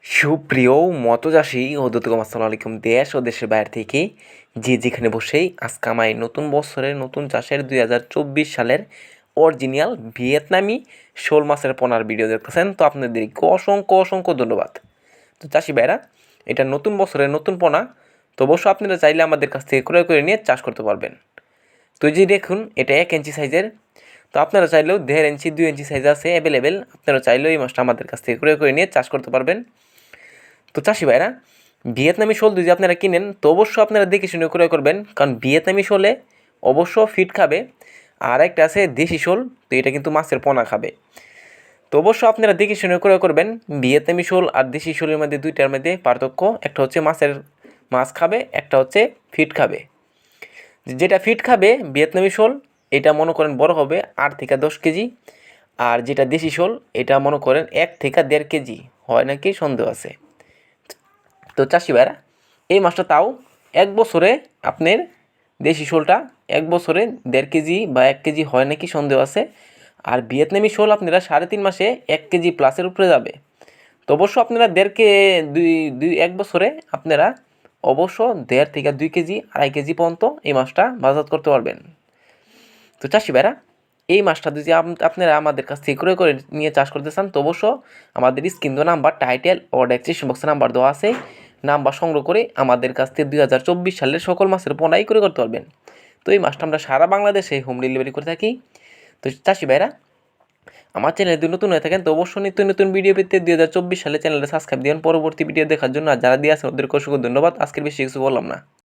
সুপ্রিয় মতচাষী ও দর্শক আসসালামু আলাইকুম। দেশ ও দেশের বাইরে থেকে যে যেখানে বসেই আজকে আমার এই নতুন বছরের নতুন চাষের 2024 সালের অরিজিনাল ভিয়েতনামি শোল মাছের পোনার ভিডিও দেখতেছেন, তো আপনাদেরকে অসংখ্য অসংখ্য ধন্যবাদ। তো চাষি ভাইরা, এটা নতুন বছরের নতুন পোনা, তো অবশ্য আপনারা চাইলে আমাদের কাছ থেকে ক্রয় করে নিয়ে চাষ করতে পারবেন। তো এই যে দেখুন, এটা 1 ইঞ্চি সাইজের। তো আপনারা চাইলেও 1.5 ইঞ্চি 2 ইঞ্চি সাইজ আছে অ্যাভেলেবেল। আপনারা চাইলেও এই মাছটা আমাদের কাছ থেকে ক্রয় করে নিয়ে চাষ করতে পারবেন। তো চাষি ভাইরা, ভিয়েতনামি শোল যদি আপনারা কিনেন তো অবশ্যই আপনারা দেখে শুনে ক্রয় করবেন, কারণ ভিয়েতনামি শোলে অবশ্য ফিট খাবে, আর একটা আছে দেশি শোল, তো এটা কিন্তু মাছের পোনা খাবে। তো অবশ্য আপনারা দেখে শুনে ক্রয় করবেন। ভিয়েতনামি শোল আর দেশি শোলের মধ্যে দুইটার মধ্যে পার্থক্য, একটা হচ্ছে মাছ খাবে, একটা হচ্ছে ফিট খাবে। যেটা ফিট খাবে ভিয়েতনামি শোল, এটা মনে করেন বড় হবে 8 থেকে 10 কেজি, আর যেটা দেশি শোল এটা মনে করেন 1 থেকে 1.5 কেজি হয় নাকি সন্দেহ আছে। তো চাষি ভাইরা, এই মাছটা তাও 1 বছরে আপনার দেশি শোলটা 1 বছরে 1.5 কেজি বা 1 কেজি হয় নাকি সন্দেহ আছে। আর ভিয়েতনামি শোল আপনারা 3.5 মাসে 1 কেজি প্লাসের উপরে যাবে। তো অবশ্য আপনারা 1 বছরে আপনারা অবশ্য 1.5 থেকে 2 কেজি 2.5 কেজি পর্যন্ত এই মাছটা বাজার করতে পারবেন। তো চাষি ভাইরা, এই মাছটা যদি আপনারা আমাদের কাছ থেকে ক্রয় করে নিয়ে চাষ করতে চান তো অবশ্য আমাদের স্ক্রিন দেওয়া নাম্বার, টাইটেল ও ডেসক্রিপশন বক্সে নাম্বার দেওয়া আছে, নাম্বার সংগ্রহ করে আমাদের কাছ থেকে 2024 সালের সকল মাছের পোনাই করে করতে পারবেন। তো এই মাছটা আমরা সারা বাংলাদেশে হোম ডেলিভারি করে থাকি। তো চাষি ভাইরা, আমার চ্যানেলে যদি নতুন হয়ে থাকেন তো অবশ্যই নিত্য নতুন ভিডিও পেতে 2024 সালে চ্যানেলটা সাবস্ক্রাইব দিন পরবর্তী ভিডিও দেখার জন্য। আর যারা দিয়ে আছেন ওদেরকে অসংখ্য ধন্যবাদ। আজকের বেশি কিছু বললাম না।